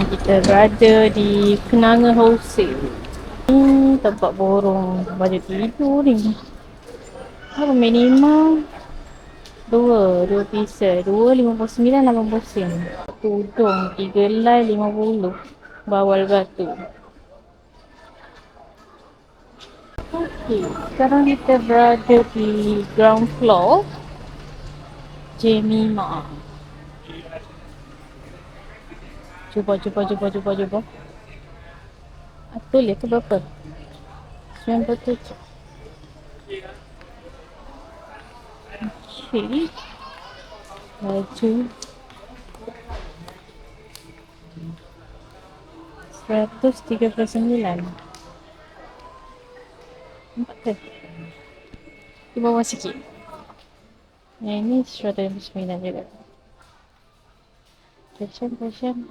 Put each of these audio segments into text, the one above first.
Kita berada di Kenanga Wholesale. Ni tempat borong baju tidur ni. Apa minimum? Dua pieces. 2, 59, 80 sen. Tudung 3 helai 50. Bawal batu. Okey, sekarang kita berada di ground floor Jemima. Cuba. Betul ya ke berapa? 97. Okey. Baju 139. Nampak ke? Di bawah sikit. Yang ini 109 juga. Fashion.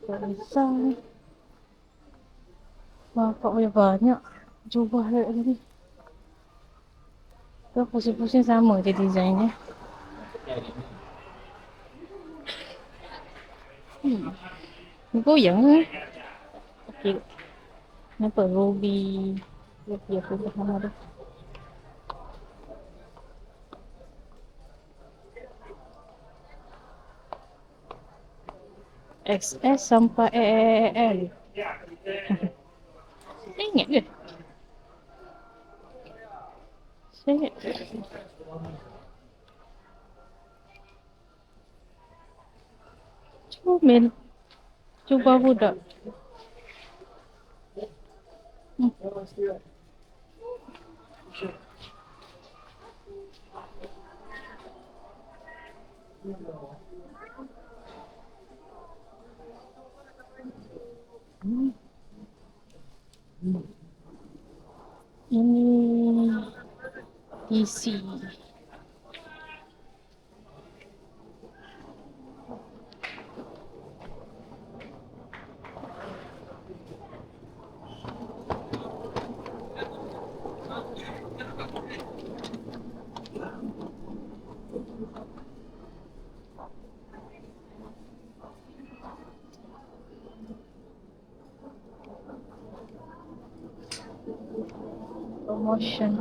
Besar ni. Bapak boleh banyak. Jubah ni. Tu pusing-pusing sama je design dia. Goyang ke? Okey. Kenapa? Ruby apa nama dia? XS sampai L. Saya ingat ke? Saya ingat. Comel. Cuba budak. Ini DC.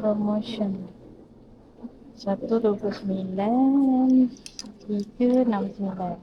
Promotion. 129, 369.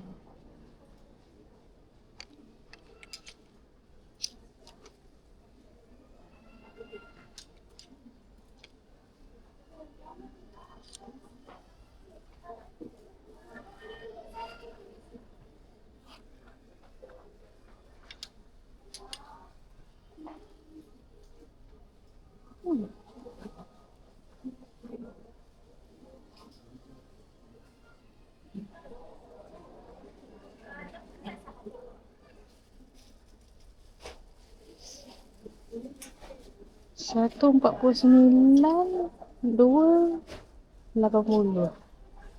$149, 280.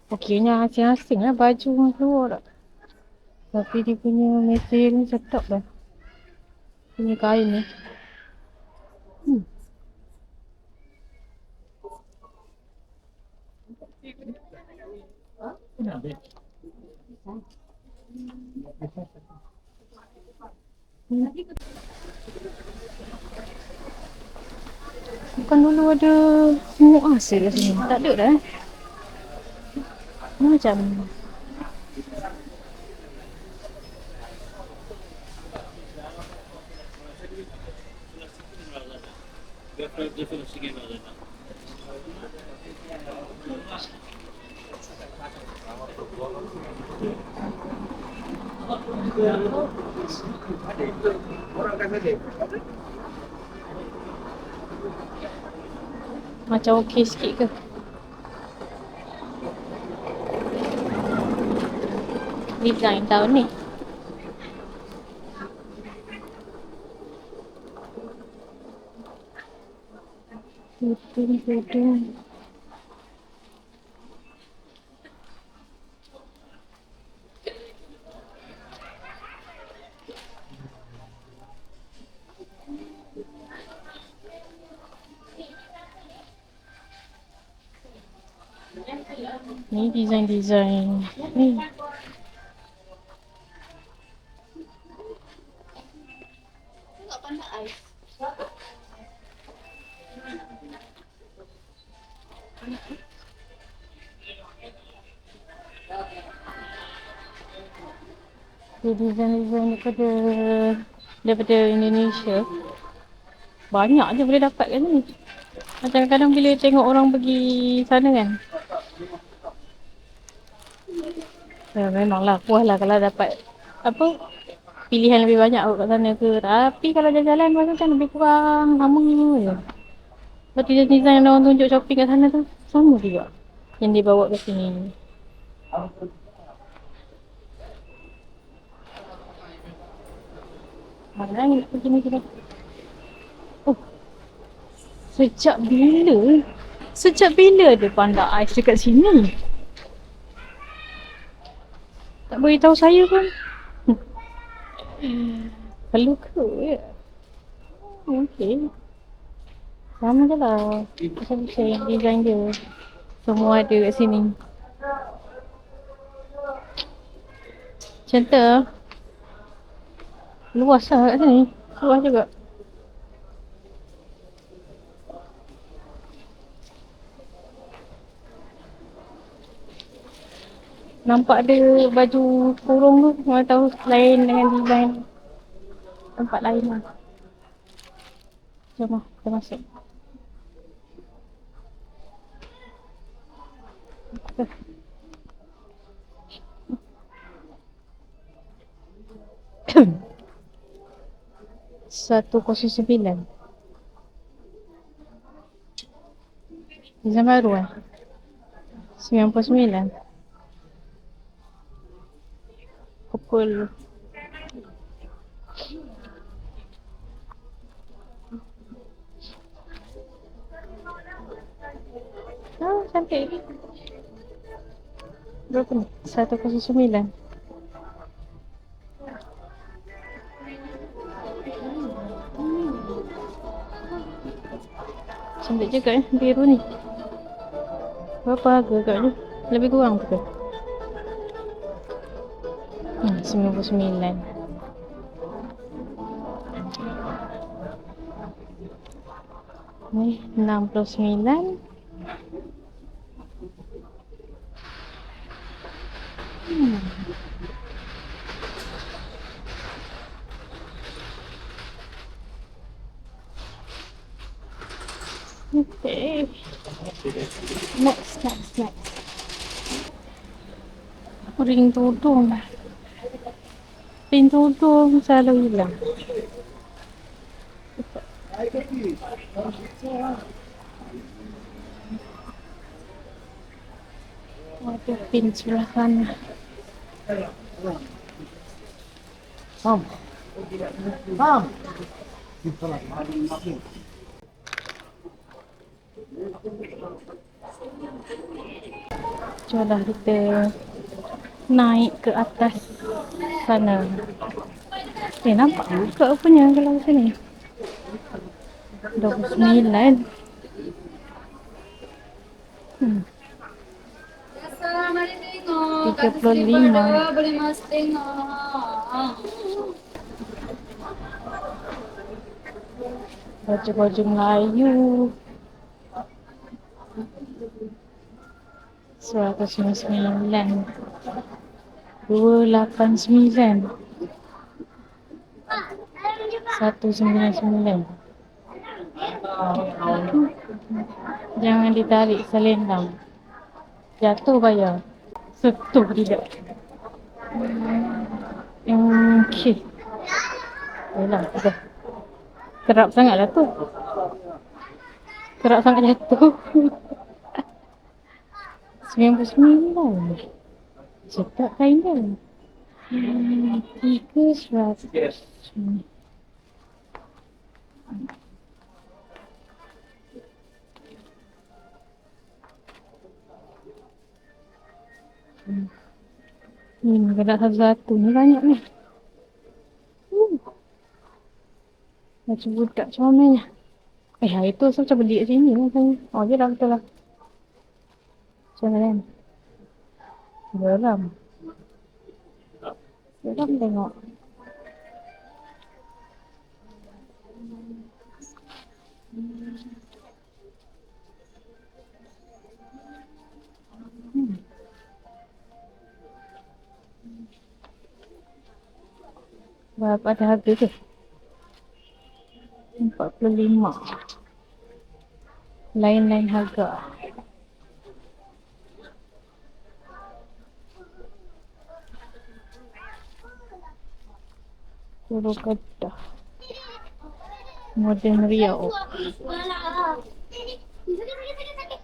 Okeynya asing-asing lah baju yang keluar tak. Tapi dia punya material ni sedap dah. Punya kain ni. Bukan dulu ada muas kat sini. Tak ada dah. Macam macam okey sikit ke? Design tahun ni. Tudung. Ni design ni. Dia design-design daripada Indonesia. Banyak je boleh dapat kat ni. Macam kadang bila tengok orang pergi sana kan. Ya, memanglah puas lah kalau dapat apa pilihan lebih banyak kat sana ke. Tapi kalau jalan-jalan macam lebih kurang lama je. Sebab design yang orang tunjuk shopping kat sana tu sama juga yang dia bawa ke sini. Mana ni pergi ni kita. Oh, sejak bila? Sejak bila ada panda ais dekat sini? Tak beritahu saya pun. Perlu ke? Ya. Okey. Sama je lah. Pasal yang design dia. Semua ada kat sini. Macam tu. Luas lah kat sini. Luas juga. Nampak ada baju kurung tu. Orang tahu lain dengan design tempat lain lah. Jom lah, kita masuk. Satu kosong sembilan. Design baru eh? 99. Pukul cantik. Berapa ni? 109. Cantik juga biru ni. Berapa harga agaknya? Lebih kurang ke? 99. Ni 69. Okay. Next. Ring tudung. Ring tudung selalu hilang. Ada pin sebelah sana. Mam. Jomlah kita naik ke atas sana. Nampak juga punya kalau sini. 29. Assalamualaikum. 35. Boleh mas tengok. Baju-baju Melayu. 199. 289. 199. Jangan ditarik selendang. Jatuh bayar. Setuh tidak. Okey. Yalah, dah. Kerap sangatlah tu. Kerap sangat jatuh. 99. Cepat kain dia. 300. Kena satu-satu ni banyak ni. Macam budak comelnya. Hari tu saya macam beli kat sini rasanya. Oh, je dah betul lah. Macam mana kan? Geram. Geram tengok. Berapa ada harga tu? 45. Lain-lain harga. Purwokerto. Modern Riau.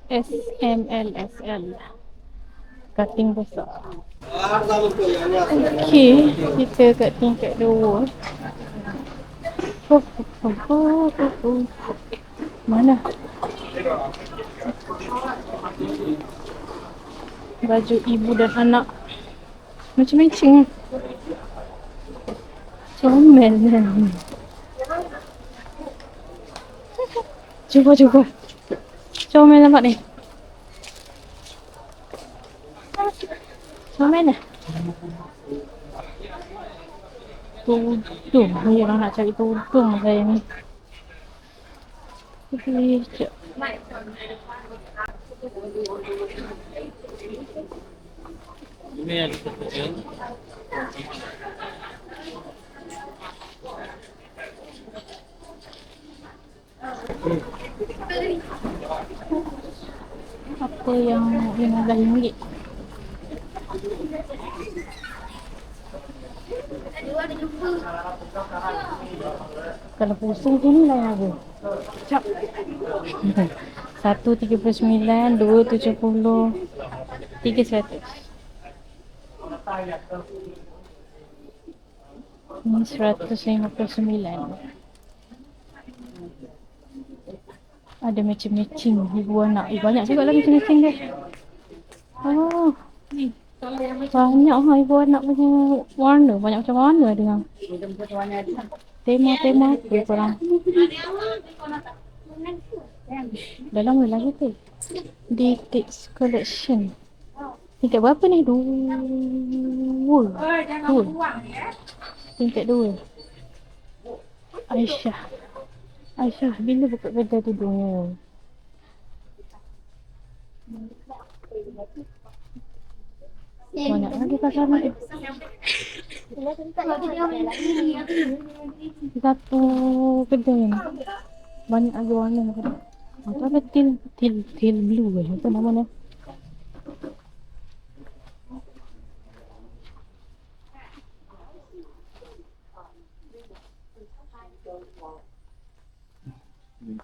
SMLSL. Cutting besar. Okey, kita kat tingkat 2. Mana? Baju ibu dan anak. Macam-macam. Comel kan? Cuba. Comel nampak ni. Comel lah. Tudung. Ni orang nak cari tudung saya ni. Sekejap. Apa yang RM15? Kalau pusing tu ni lain harga. Sekejap. 139, 270, 300. Ni 159. Ada macam-macam ibu anak. Banyak juga lah macam-macam dia. Oh, banyak lah ibu anak punya warna. Banyak macam warna dia. Tema-tema apa korang? Dah lama lagi tu. Dictates Collection. Tingkat berapa ni? 2. Tingkat 2. Aisyah, bila buka kedai tudungnya? Banyak lagi pasal ni. Satu kedai ni. Banyak lagi warna. Apa ada til blue ke? Apa nama ni?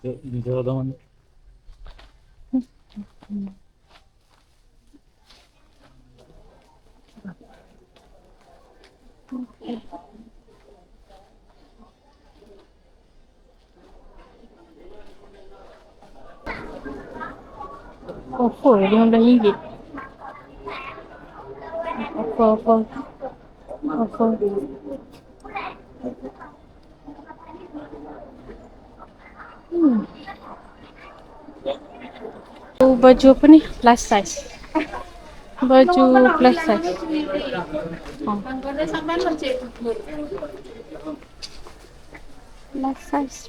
Ini ada mana? Offer RM15. Offer. Baju apa ni? Plus size. Baju plus size.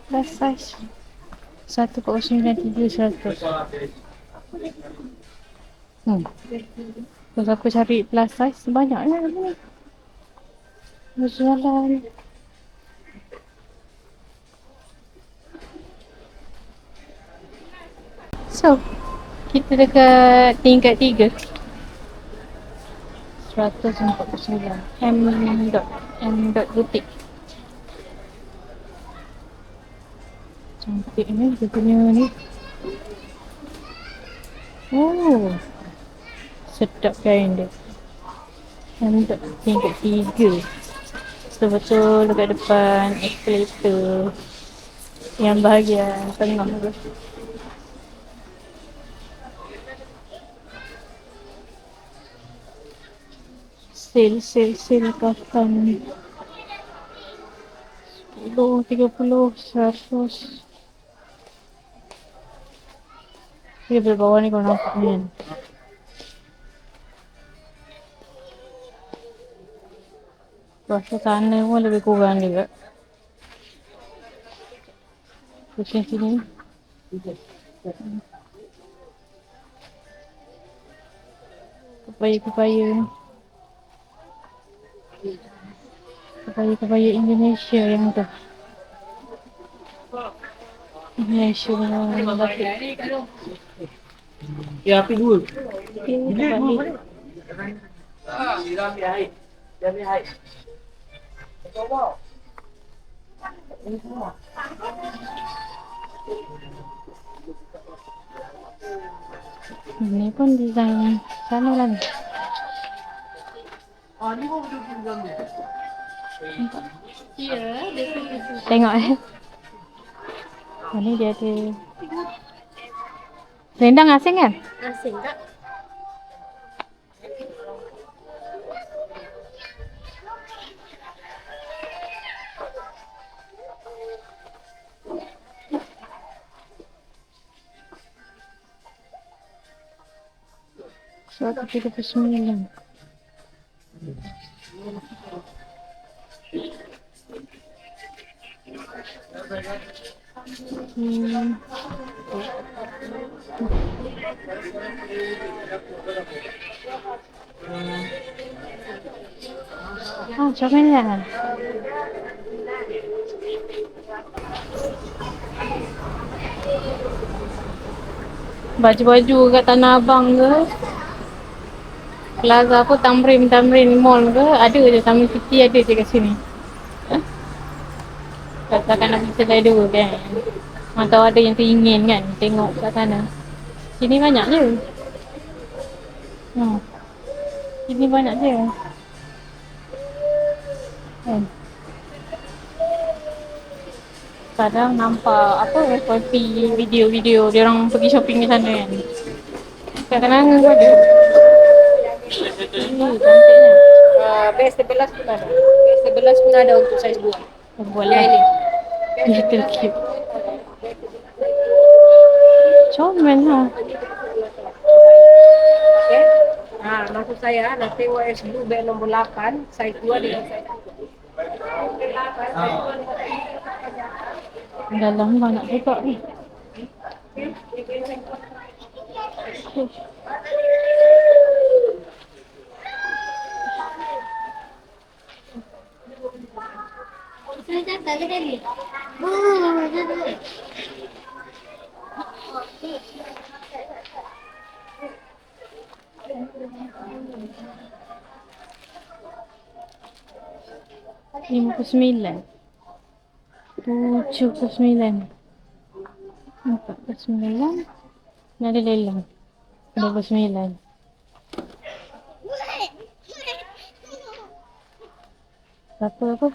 Plus size. 1.93 Terus aku cari plus size banyak lah ni. Berjalan. So, kita dekat tingkat 3. 149. M. Boutique. Cantik ni dia punya ni. Oh, sedap kain dia. Tingkat 3. Betul-betul dekat depan eskalator. Yang bahagian tengah tu. Sale kaftan 10, 30, 100. Dia berbawah ni kau nampak ni kan. Rasa sana pun lebih kurang juga. Pusing sini. Kepaya ni. Kebaya-kebaya Indonesia yang tu. Malaysia punya batik. Ya, api dua. Ini tak balik. Ini pun design sana lah ni. Tengok Ni dia ada selendang asing kan? Asing tak? RM139. Macam mana? Baju-baju kat Tanah Abang ke, Plaza apa, Tamrin Mall ke, ada je. Tamrin City ada je kat sini. Katakan nak pergi kedai dua kan, atau ada yang teringin kan tengok kat sana. Sini banyak je. Sini banyak je kan. Kadang nampak apa, FYP video-video dia orang pergi shopping di sana kan. Kadang-kadang ada. Cantiknya. B11 pun ada. B11 pun ada untuk saiz 2. Boleh ni. Little cute. Comel lah. Okay. Maksud saya nanti WS Blue beg nombor 8, saiz 2 dengan saiz 3. Dalam banyak juga ni. RM59. RM79. RM49. Ni ada lelang. RM29. Berapa apa?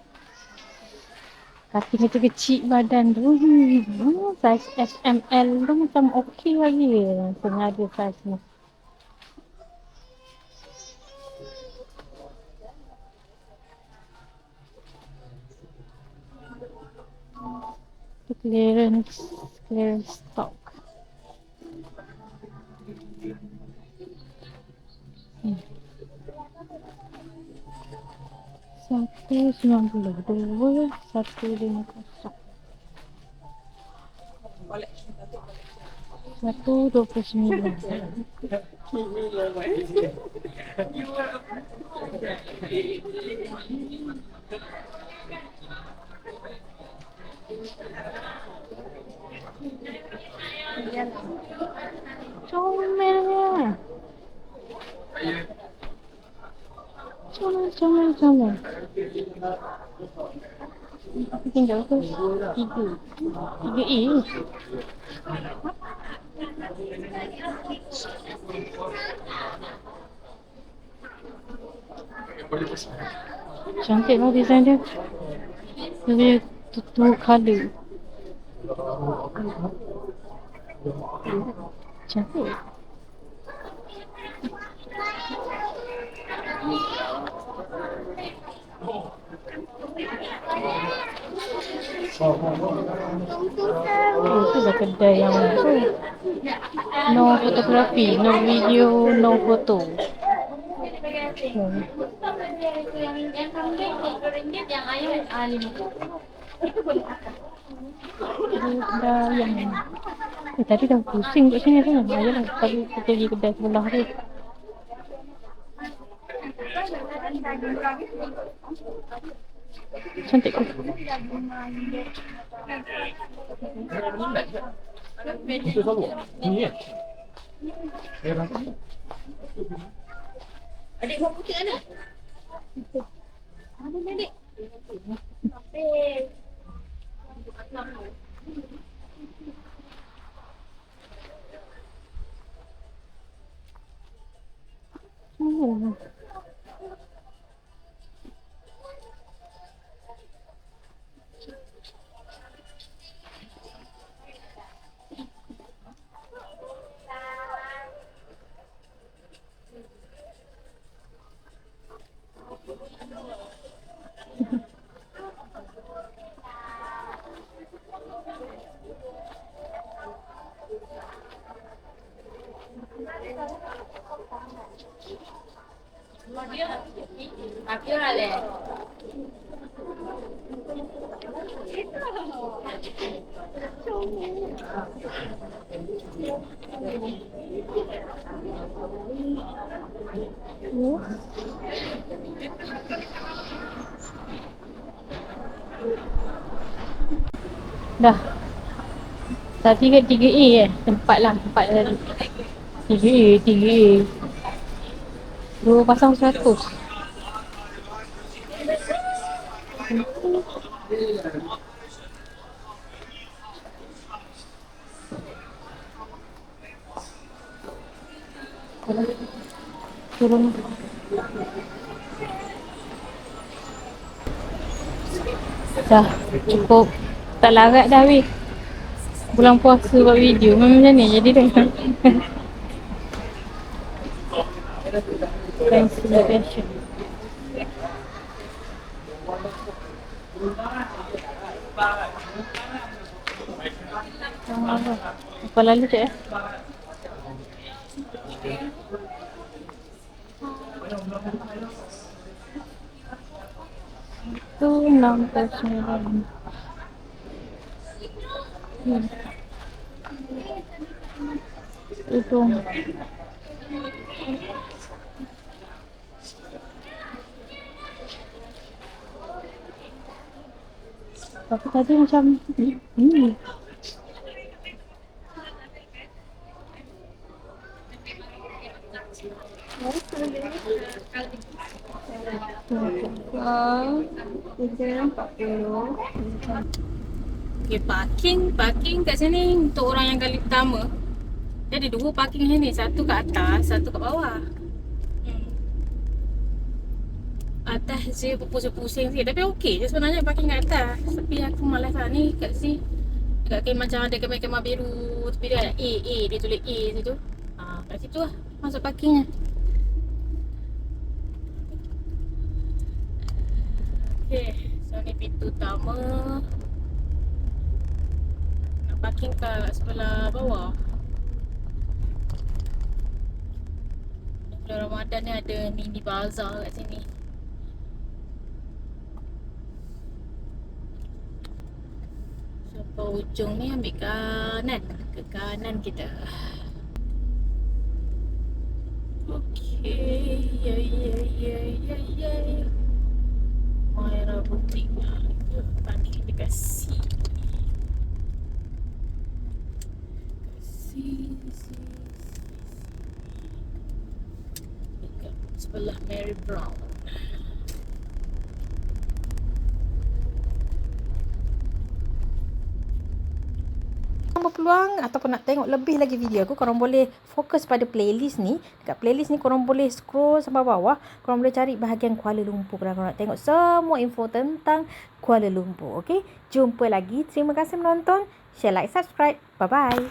Kating kecil-kecil badan tu. Saiz SML tu macam okey lagi. Tengah ada saiz ni. Clearance stock. RM192, RM150. RM129. Comelnya. Comel. Tinggal tu 3A. Cantik lah design dia. Dia tu colour. Cantik. Itu dah kedai yang tu. No photography, no video, no photo. Dah yang tadi dah pusing kat sini kan. Ayolah tadi kita pergi kedai sebelah tu. Cantik ke? Itu selalu. Ni kan? Adik buat putih ada? Ada ni adik. Oh. Dah. Tadi kan 3A tempat lah, tempat tadi. 3A. 2 pasang 100. Turun. Dah, cukup. Tak larat dah weh. Bulan puasa buat video memang macam ni jadi dah. Consideration. Apa lalu cik eh? Tu 69. Itu. Tapi tadi macam Okay, parking kat sini untuk orang yang kali pertama. Dia ada 2 parking sini, satu kat atas, satu kat bawah. Atas je berpusing-pusing sikit, tapi okey je sebenarnya parking kat atas. Tapi aku malas lah ni kat sini. Dekat kain macam ada kemah-kemah biru, tapi dia ada A, dia tulis A situ. Kat situ lah masuk parkingnya. Okay, so ni pintu utama. Nak parking kat sebelah bawah. Bulan Ramadan ni ada mini bazaar kat sini. Sampai ujung ni ambil kanan. Ke kanan kita. Okay, ya. Maira Butik. Parking dekat sini. Dekat sebelah Mary Brown. Berpeluang ataupun nak tengok lebih lagi video aku, korang boleh fokus pada playlist ni. Dekat playlist ni korang boleh scroll sampai bawah, korang boleh cari bahagian Kuala Lumpur kalau korang nak tengok semua info tentang Kuala Lumpur. Okay, jumpa lagi. Terima kasih menonton. Share, like, subscribe. Bye bye.